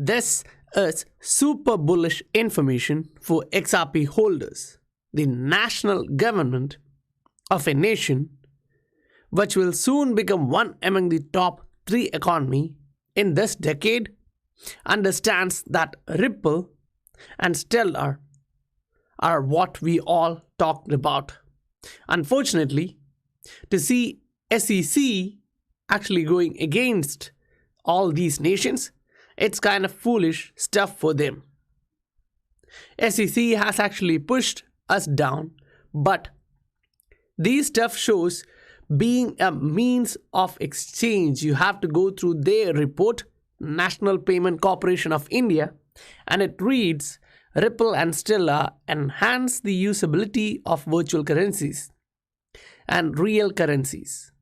This is super bullish information for XRP holders, the national government of a nation which will soon become one among the top 3 economy in this decade, understands that Ripple and Stellar are what we all talked about. Unfortunately, to see SEC actually going against all these nations, it's kind of foolish stuff for them. SEC has actually pushed us down, but these stuff shows being a means of exchange. You have to go through their report, National Payment Corporation of India, and it reads, Ripple and Stellar enhance the usability of virtual currencies and real currencies,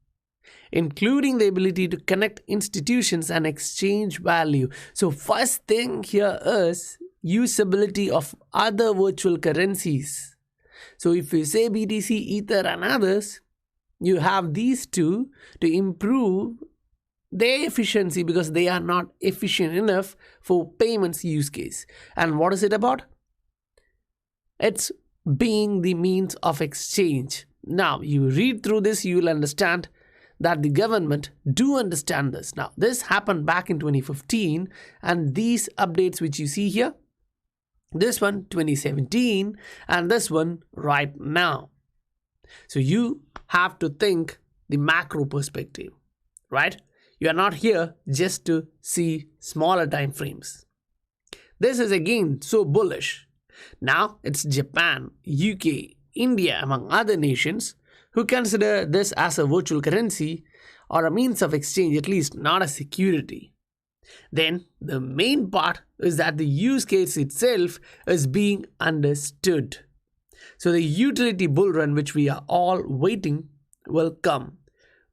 including the ability to connect institutions and exchange value. So first thing here is usability of other virtual currencies. So if you say BTC, Ether and others, you have these two to improve their efficiency because they are not efficient enough for payments use case. And what is it about? It's being the means of exchange. Now, you read through this, you will understand that the government do understand this. Now, this happened back in 2015, and these updates which you see here, this one 2017, and this one right now. So you have to think the macro perspective, right? You are not here just to see smaller time frames. This is again so bullish. Now it's Japan, UK, India, among other nations who consider this as a virtual currency or a means of exchange, at least not a security. Then the main part is that the use case itself is being understood. So the utility bull run which we are all waiting will come.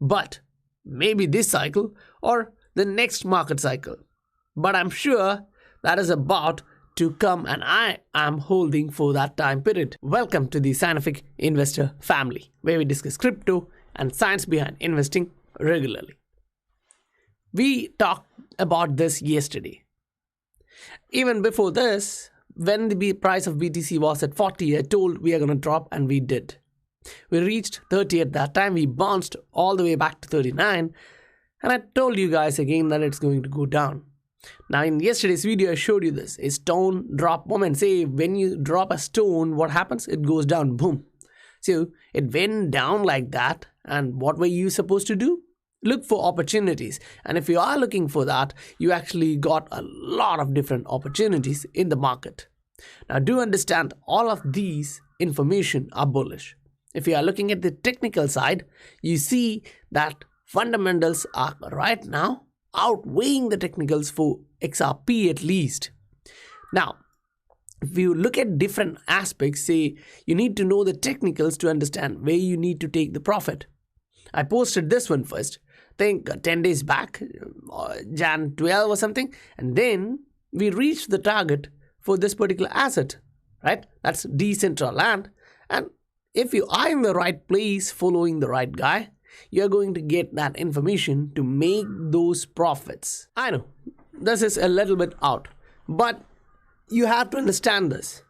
But maybe this cycle or the next market cycle. But I'm sure that is about to come, and I am holding for that time period. Welcome to the Scientific Investor family, where we discuss crypto and science behind investing regularly. We talked about this yesterday. Even before this, when the price of BTC was at 40, I told we are going to drop, and we did. We reached 30 at that time. We bounced all the way back to 39, and I told you guys again that it's going to go down. Now, in yesterday's video, I showed you this. A stone drop moment. Say, when you drop a stone, what happens? It goes down. Boom. So, it went down like that. And what were you supposed to do? Look for opportunities. And if you are looking for that, you actually got a lot of different opportunities in the market. Now, do understand all of these information are bullish. If you are looking at the technical side, you see that fundamentals are right now outweighing the technicals for XRP at least. Now, if you look at different aspects, say you need to know the technicals to understand where you need to take the profit. I posted this one first, I think 10 days back, Jan 12 or something, and then we reached the target for this particular asset, right? That's Decentraland. And if you are in the right place, following the right guy, you're going to get that information to make those profits. I know, this is a little bit out, but you have to understand this.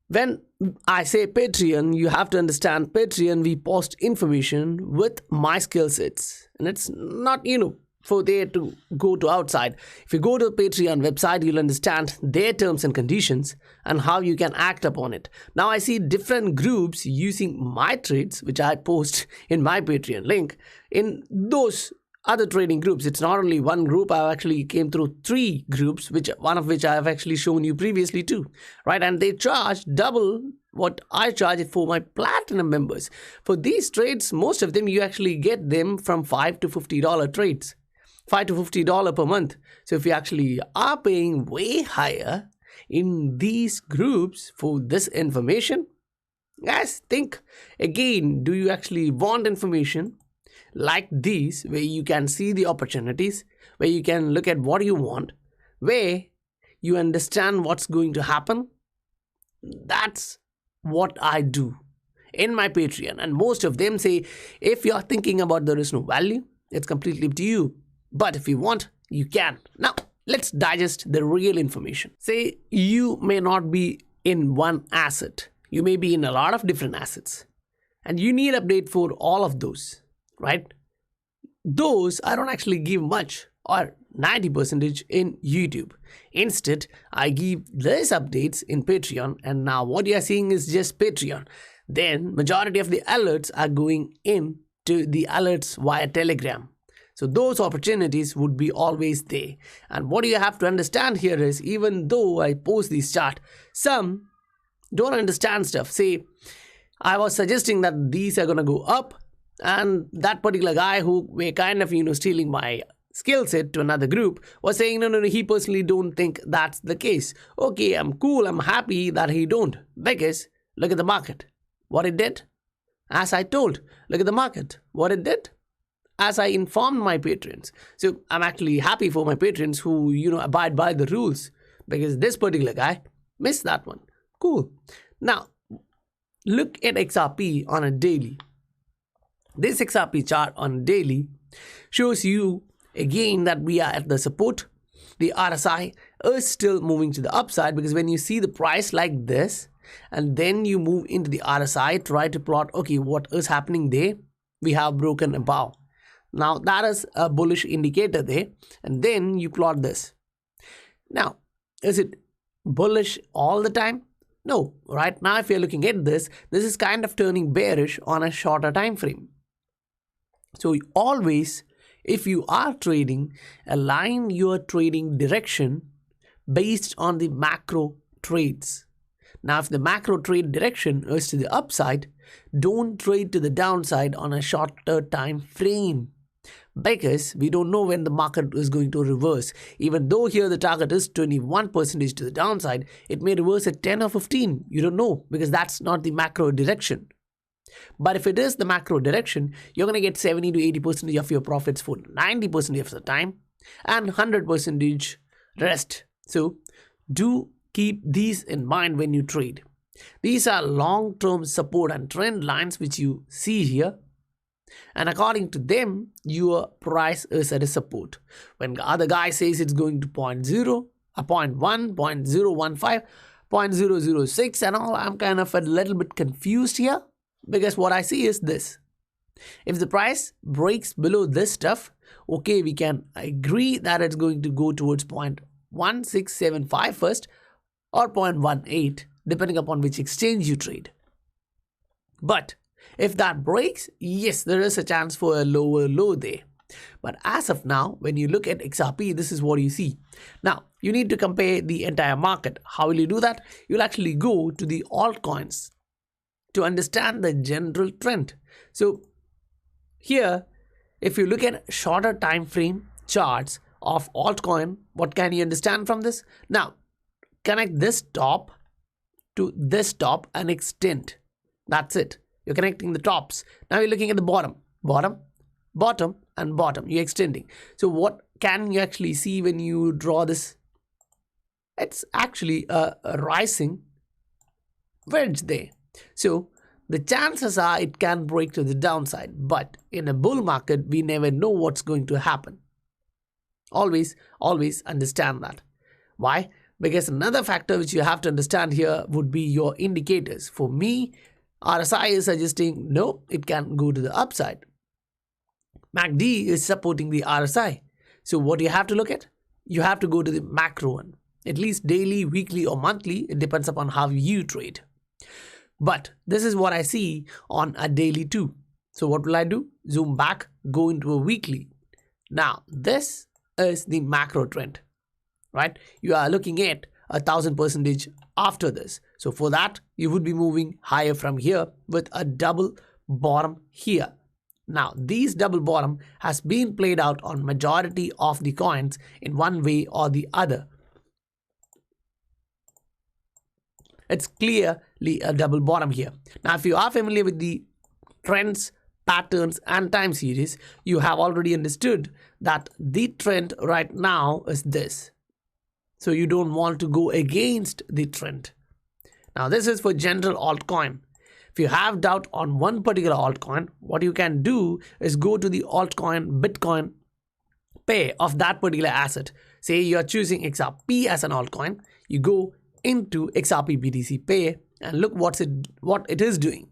When I say Patreon, you have to understand Patreon, we post information with my skill sets. And it's not, for there to go to outside. If you go to the Patreon website, you'll understand their terms and conditions and how you can act upon it. Now, I see different groups using my trades, which I post in my Patreon link, in those other trading groups. It's not only one group. I actually came through 3 groups, one of which I have actually shown you previously too, right? And they charge double what I charge it for my platinum members. For these trades, most of them, you actually get them from $5 to $50 trades. $5 to $50 per month. So if you actually are paying way higher in these groups for this information, guys, think again, do you actually want information like these, where you can see the opportunities, where you can look at what you want, where you understand what's going to happen? That's what I do in my Patreon. And most of them say, if you're thinking about there is no value, it's completely up to you. But if you want, you can. Now, let's digest the real information. Say you may not be in one asset. You may be in a lot of different assets. And you need update for all of those, right? Those I don't actually give much or 90% in YouTube. Instead, I give these updates in Patreon, and now what you are seeing is just Patreon. Then majority of the alerts are going in to the alerts via Telegram. So those opportunities would be always there. And what you have to understand here is, even though I post this chart, some don't understand stuff. Say, I was suggesting that these are going to go up, and that particular guy who were kind of, stealing my skill set to another group was saying, no, he personally don't think that's the case. Okay, I'm cool. I'm happy that he don't, because look at the market. What it did? As I told, look at the market. What it did? As I informed my patrons. So I'm actually happy for my patrons who, abide by the rules, because this particular guy missed that one. Cool. Now, look at XRP on a daily. This XRP chart on daily shows you again that we are at the support. The RSI is still moving to the upside, because when you see the price like this and then you move into the RSI, try to plot, okay, what is happening there? We have broken above. Now that is a bullish indicator there, and then you plot this. Now, is it bullish all the time? No. Right now, if you're looking at this is kind of turning bearish on a shorter time frame. So always, if you are trading, align your trading direction based on the macro trades. Now, if the macro trade direction is to the upside, don't trade to the downside on a shorter time frame, because we don't know when the market is going to reverse. Even though here the target is 21% to the downside, it may reverse at 10 or 15. You don't know, because that's not the macro direction. But if it is the macro direction, you're going to get 70 to 80% of your profits for 90% of the time and 100% rest. So do keep these in mind when you trade. These are long-term support and trend lines which you see here. And according to them, your price is at a support. When the other guy says it's going to 0.0, 0.1, 0.015, 0.006 and all, I'm kind of a little bit confused here, because what I see is this. If the price breaks below this stuff, okay, we can agree that it's going to go towards 0.1675 first or 0.18, depending upon which exchange you trade. But if that breaks, yes, there is a chance for a lower low there. But as of now, when you look at XRP, this is what you see. Now, you need to compare the entire market. How will you do that? You'll actually go to the altcoins to understand the general trend. So here, if you look at shorter time frame charts of altcoin, what can you understand from this? Now, connect this top to this top and extend. That's it. You're connecting the tops. Now you're looking at the bottom, bottom, and bottom. You're extending. So what can you actually see when you draw this? It's actually a rising wedge there. So the chances are it can break to the downside. But in a bull market, we never know what's going to happen. Always understand that. Why? Because another factor which you have to understand here would be your indicators. For me, RSI is suggesting no, it can go to the upside. MACD is supporting the RSI. So what do you have to look at? You have to go to the macro one. At least daily, weekly or monthly. It depends upon how you trade. But this is what I see on a daily too. So what will I do? Zoom back, go into a weekly. Now this is the macro trend, right? You are looking at 1,000% after this. So for that, you would be moving higher from here with a double bottom here. Now, these double bottom has been played out on majority of the coins in one way or the other. It's clearly a double bottom here. Now, if you are familiar with the trends, patterns and time series, you have already understood that the trend right now is this. So you don't want to go against the trend. Now, this is for general altcoin. If you have doubt on one particular altcoin, what you can do is go to the altcoin Bitcoin pair of that particular asset. Say you are choosing XRP as an altcoin, you go into XRP BTC pair and look what it is doing.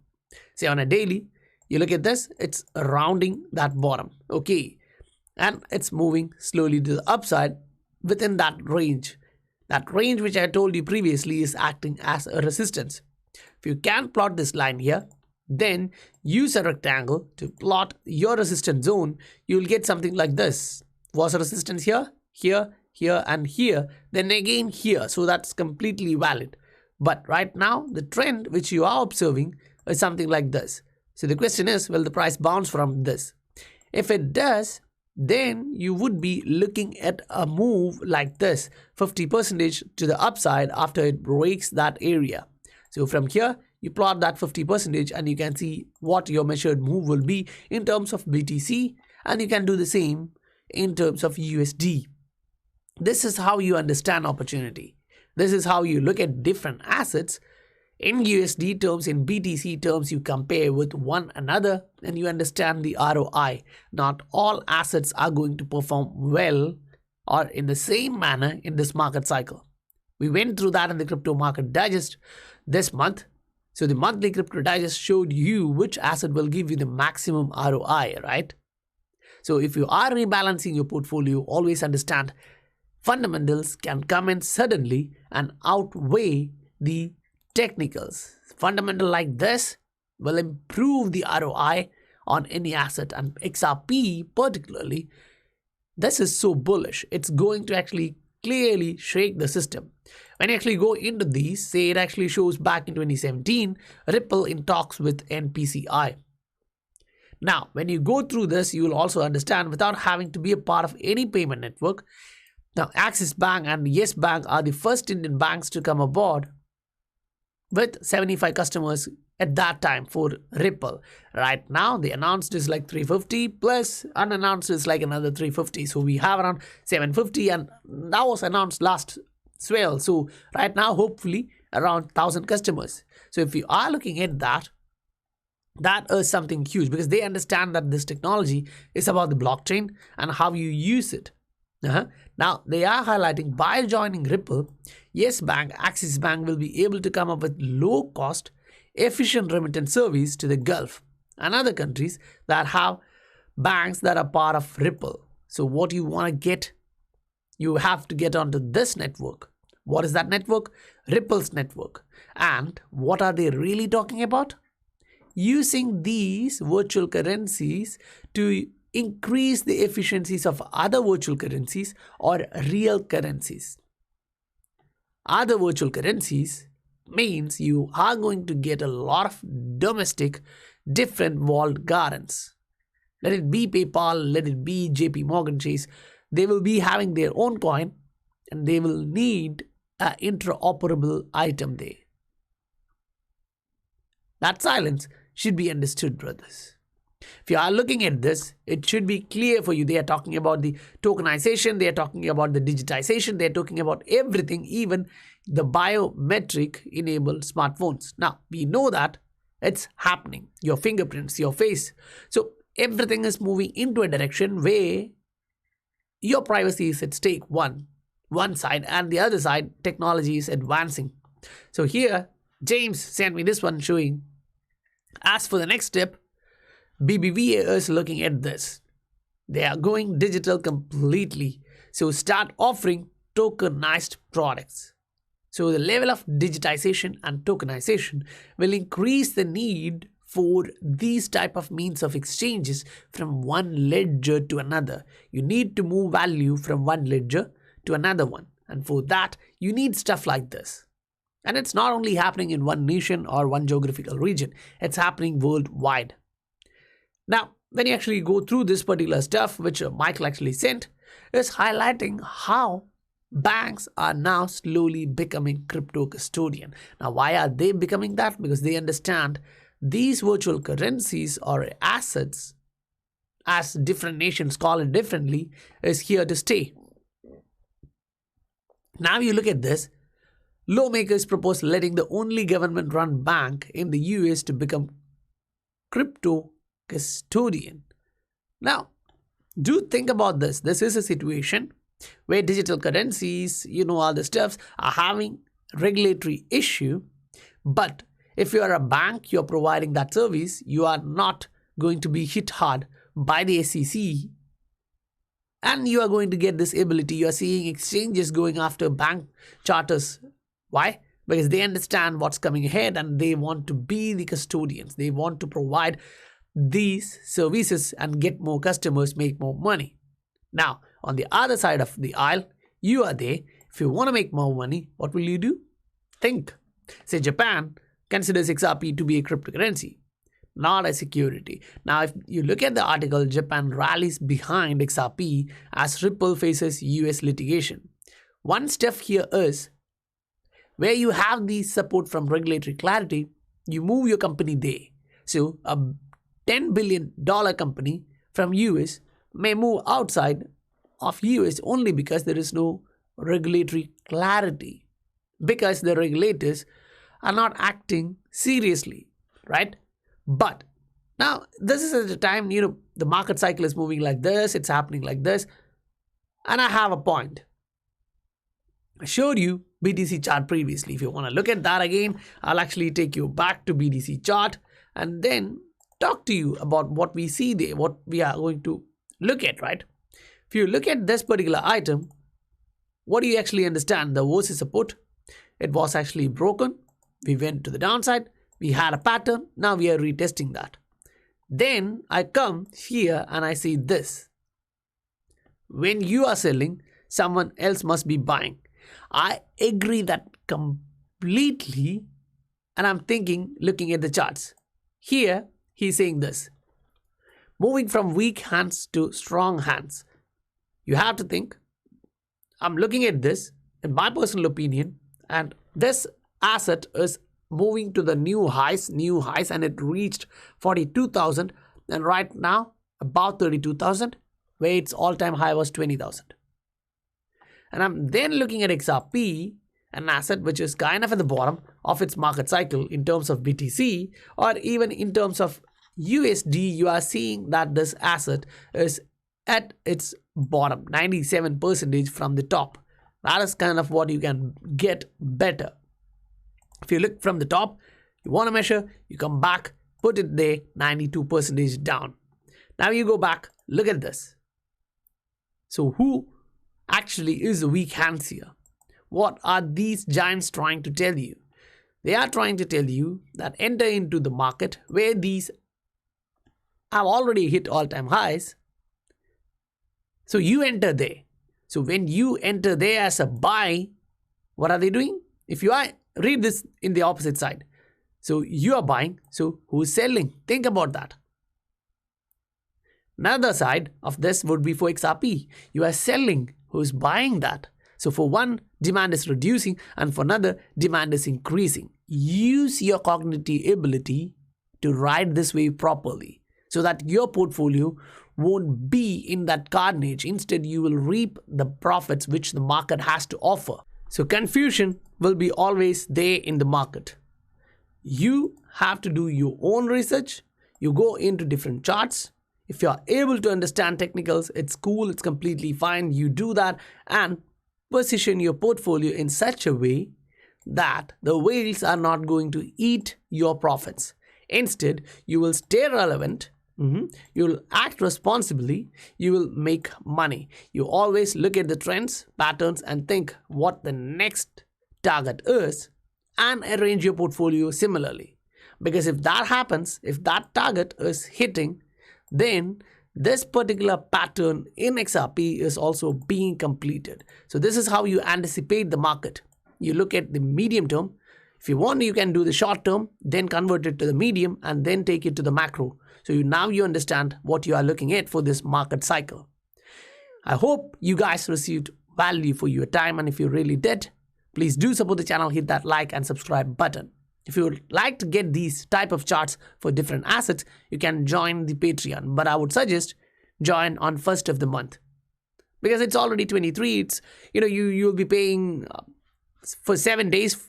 Say on a daily, you look at this, it's rounding that bottom, okay, and it's moving slowly to the upside within that range. That range which I told you previously is acting as a resistance. If you can plot this line here, then use a rectangle to plot your resistance zone, you'll get something like this. Was a resistance here, here, here, and here, then again here. So that's completely valid. But right now, the trend which you are observing is something like this. So the question is, will the price bounce from this? If it does, then you would be looking at a move like this, 50% to the upside after it breaks that area. So from here, you plot that 50% and you can see what your measured move will be in terms of BTC, and you can do the same in terms of USD. This is how you understand opportunity. This is how you look at different assets. In USD terms, in BTC terms, you compare with one another and you understand the ROI. Not all assets are going to perform well or in the same manner in this market cycle. We went through that in the Crypto Market Digest this month. So the monthly Crypto Digest showed you which asset will give you the maximum ROI, right? So if you are rebalancing your portfolio, always understand fundamentals can come in suddenly and outweigh the technicals. Fundamental like this will improve the ROI on any asset, and XRP particularly, this is so bullish. It's going to actually clearly shake the system. When you actually go into these, say it actually shows back in 2017, Ripple in talks with NPCI. Now, when you go through this, you will also understand without having to be a part of any payment network. Now, Axis Bank and Yes Bank are the first Indian banks to come aboard with 75 customers at that time for Ripple. Right now, they announced is like 350 plus unannounced is like another 350. So we have around 750 and that was announced last swell. So right now, hopefully around 1,000 customers. So if you are looking at that, that is something huge because they understand that this technology is about the blockchain and how you use it. Now, they are highlighting by joining Ripple, Yes Bank, Axis Bank will be able to come up with low-cost, efficient remittance service to the Gulf and other countries that have banks that are part of Ripple. So what you want to get, you have to get onto this network. What is that network? Ripple's network. And what are they really talking about? Using these virtual currencies to increase the efficiencies of other virtual currencies or real currencies. Other virtual currencies means you are going to get a lot of domestic different walled gardens. Let it be PayPal, let it be JP Morgan Chase. They will be having their own coin and they will need an interoperable item there. That silence should be understood, brothers. If you are looking at this, it should be clear for you. They are talking about the tokenization, they are talking about the digitization, they are talking about everything, even the biometric enabled smartphones. Now, we know that it's happening. Your fingerprints, your face. So everything is moving into a direction where your privacy is at stake, one side, and the other side, technology is advancing. So here, James sent me this one showing, as for the next step, BBVA is looking at this. They are going digital completely. So start offering tokenized products. So the level of digitization and tokenization will increase the need for these type of means of exchanges from one ledger to another. You need to move value from one ledger to another one. And for that, you need stuff like this. And it's not only happening in one nation or one geographical region. It's happening worldwide. Now, when you actually go through this particular stuff, which Michael actually sent, is highlighting how banks are now slowly becoming crypto custodian. Now, why are they becoming that? Because they understand these virtual currencies or assets, as different nations call it differently, is here to stay. Now you look at this. Lawmakers propose letting the only government-run bank in the US to become crypto custodian. Now, do think about this. This is a situation where digital currencies, all the stuffs are having regulatory issue. But if you are a bank, you're providing that service, you are not going to be hit hard by the SEC, and you are going to get this ability. You are seeing exchanges going after bank charters. Why? Because they understand what's coming ahead and they want to be the custodians. They want to provide these services and get more customers, make more money. Now, on the other side of the aisle, you are there. If you want to make more money, what will you do? Think. Say Japan considers XRP to be a cryptocurrency, not a security. Now, if you look at the article, Japan rallies behind XRP as Ripple faces US litigation. One step here is, where you have the support from regulatory clarity, you move your company there. So a $10 billion company from US may move outside of US only because there is no regulatory clarity, because the regulators are not acting seriously, right? But now this is at the time, the market cycle is moving like this, it's happening like this, and I have a point. I showed you BTC chart previously. If you want to look at that again, I'll actually take you back to BTC chart and then talk to you about what we see there, what we are going to look at, right? If you look at this particular item, what do you actually understand? The versus support, it was actually broken. We went to the downside. We had a pattern. Now we are retesting that. Then I come here and I see this. When you are selling, someone else must be buying. I agree that completely, and I'm thinking, looking at the charts. Here, he's saying this. Moving from weak hands to strong hands. You have to think, I'm looking at this, in my personal opinion, and this asset is moving to the new highs, and it reached 42,000, and right now, about 32,000, where its all-time high was 20,000. And I'm then looking at XRP, an asset which is kind of at the bottom of its market cycle in terms of BTC, or even in terms of USD. You are seeing that this asset is at its bottom, 97% from the top. That is kind of what you can get better. If you look from the top, you want to measure, you come back, put it there, 92% down. Now you go back, look at this. So who actually is the weak hands here? What are these giants trying to tell you? They are trying to tell you that enter into the market where these have already hit all-time highs. So you enter there. So when you enter there as a buy, what are they doing? If you are, read this in the opposite side. So you are buying. So who's selling? Think about that. Another side of this would be for XRP. You are selling. Who's buying that? So for one, demand is reducing, and for another, demand is increasing. Use your cognitive ability to ride this wave properly so that your portfolio won't be in that carnage. Instead, you will reap the profits which the market has to offer. So confusion will be always there in the market. You have to do your own research. You go into different charts. If you are able to understand technicals, it's cool, it's completely fine. You do that and position your portfolio in such a way that the whales are not going to eat your profits. Instead, you will stay relevant. You will act responsibly. You will make money. You always look at the trends, patterns, and think what the next target is and arrange your portfolio similarly. Because if that happens, if that target is hitting, then this particular pattern in XRP is also being completed. So this is how you anticipate the market. You look at the medium term. If you want, you can do the short term, then convert it to the medium, and then take it to the macro. So now you understand what you are looking at for this market cycle. I hope you guys received value for your time, and if you really did, please do support the channel, hit that like and subscribe button. If you would like to get these type of charts for different assets, you can join the Patreon. But I would suggest join on 1st of the month. Because it's already 23. It's, you'll be paying for 7 days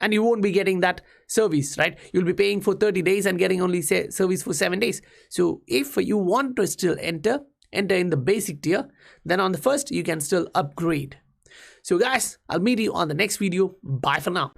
and you won't be getting that service, right? You'll be paying for 30 days and getting only service for 7 days. So if you want to still enter enter in the basic tier. Then on the first, you can still upgrade. So guys, I'll meet you on the next video. Bye for now.